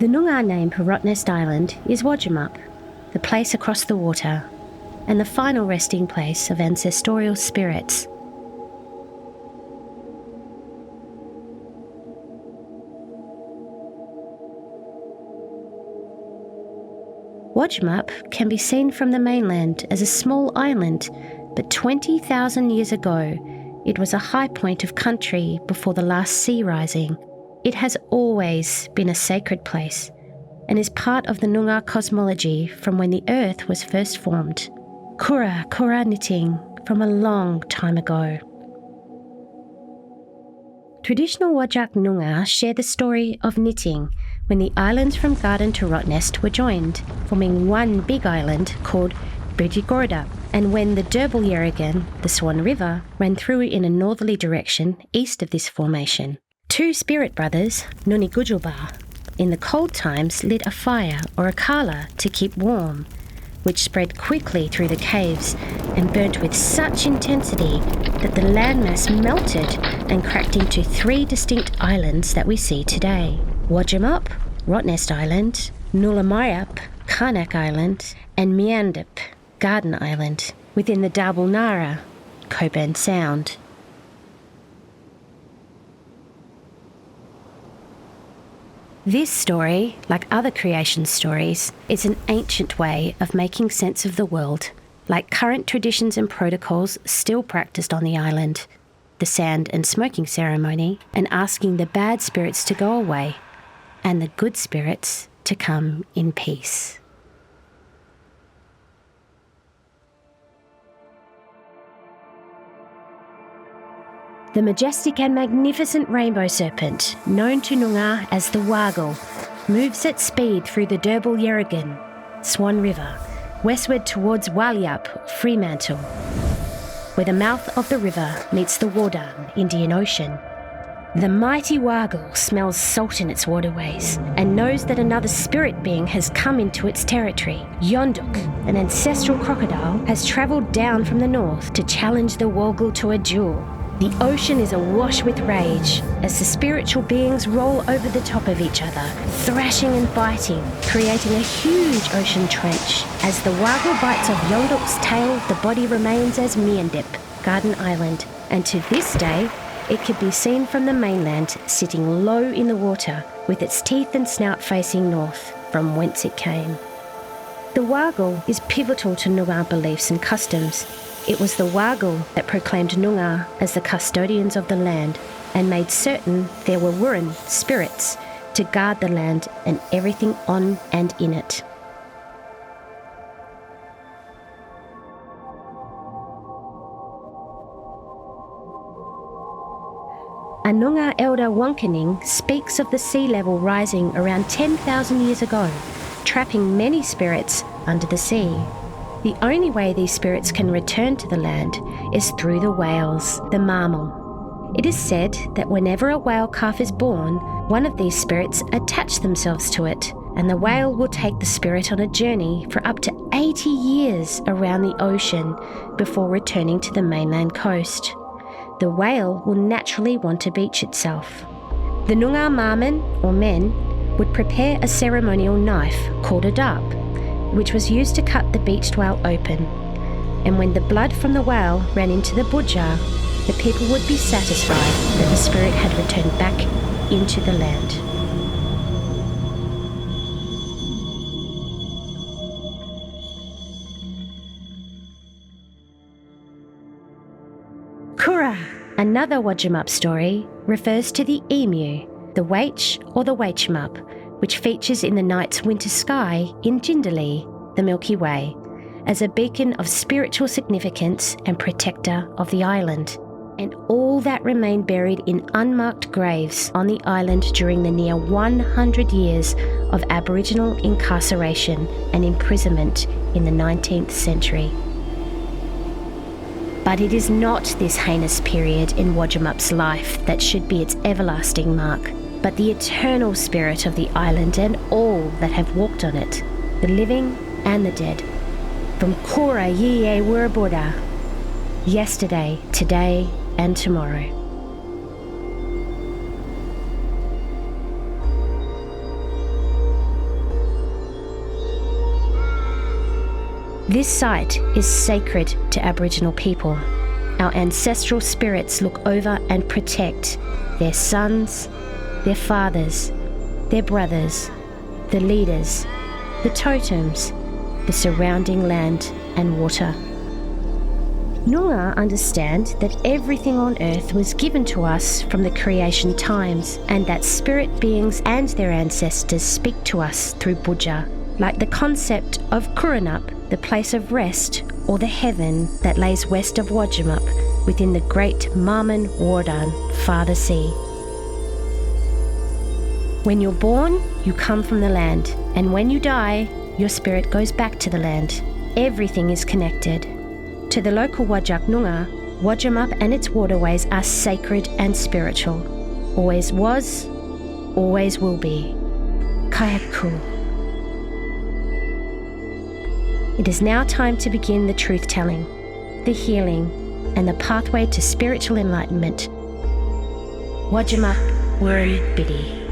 The Noongar name for Rottnest Island is Wadjemup, the place across the water, and the final resting place of ancestral spirits. Wadjemup can be seen from the mainland as a small island, but 20,000 years ago, it was a high point of country before the last sea rising. It has always been a sacred place and is part of the Noongar cosmology from when the earth was first formed. Kura knitting from a long time ago. Traditional Whadjuk Noongar share the story of knitting when the islands from Garden to Rottnest were joined, forming one big island called Bridgegorda, and when the Derbyl-Yerrigan, the Swan River, ran through in a northerly direction east of this formation. Two spirit brothers, Nunigujulbar, in the cold times lit a fire or a kala to keep warm, which spread quickly through the caves and burnt with such intensity that the landmass melted and cracked into three distinct islands that we see today: Wadjemup, Rottnest Island, Nullamayup, Karnak Island, and Miandip, Garden Island, within the Darble Nara, Coburn Sound. This story, like other creation stories, is an ancient way of making sense of the world, like current traditions and protocols still practiced on the island, the sand and smoking ceremony, and asking the bad spirits to go away and the good spirits to come in peace. The majestic and magnificent rainbow serpent, known to Noongar as the Wargle, moves at speed through the Derbyl-Yerrigan, Swan River, westward towards Walyup, Fremantle, where the mouth of the river meets the Wardarn, Indian Ocean. The mighty Wargle smells salt in its waterways and knows that another spirit being has come into its territory. Yonduk, an ancestral crocodile, has travelled down from the north to challenge the Wargle to a duel. The ocean is awash with rage as the spiritual beings roll over the top of each other, thrashing and biting, creating a huge ocean trench. As the Wargle bites off Yonduk's tail, the body remains as Miandip, Garden Island, and to this day, it can be seen from the mainland sitting low in the water with its teeth and snout facing north, from whence it came. The Wargle is pivotal to Noongar beliefs and customs. It was the Wargle that proclaimed Noongar as the custodians of the land and made certain there were Wirin spirits to guard the land and everything on and in it. A Noongar elder Wankening speaks of the sea level rising around 10,000 years ago, trapping many spirits under the sea. The only way these spirits can return to the land is through the whales, the marmal. It is said that whenever a whale calf is born, one of these spirits attach themselves to it, and the whale will take the spirit on a journey for up to 80 years around the ocean before returning to the mainland coast. The whale will naturally want to beach itself. The Noongar marmen, or men, would prepare a ceremonial knife called a darp, which was used to cut the beached whale open. And when the blood from the whale ran into the budjar, the people would be satisfied that the spirit had returned back into the land. Kura, another Wadjemup story, refers to the emu, the Waich or the Whadjemup, which features in the night's winter sky in Jindalee, the Milky Way, as a beacon of spiritual significance and protector of the island, and all that remain buried in unmarked graves on the island during the near 100 years of Aboriginal incarceration and imprisonment in the 19th century. But it is not this heinous period in Wadjemup's life that should be its everlasting mark, but the eternal spirit of the island and all that have walked on it, the living and the dead. From Kura Yie Wurboda, yesterday, today, and tomorrow. This site is sacred to Aboriginal people. Our ancestral spirits look over and protect their sons, their fathers, their brothers, the leaders, the totems, the surrounding land and water. Noongar understand that everything on earth was given to us from the creation times, and that spirit beings and their ancestors speak to us through Budja, like the concept of Kurunup, the place of rest, or the heaven that lays west of Wadjemup within the great Marman Wardan, Father Sea. When you're born, you come from the land, and when you die, your spirit goes back to the land. Everything is connected. To the local Whadjuk Noongar, Wadjemup and its waterways are sacred and spiritual. Always was, always will be. Kayaku. It is now time to begin the truth-telling, the healing, and the pathway to spiritual enlightenment. Wadjemup, Wirin Bidi.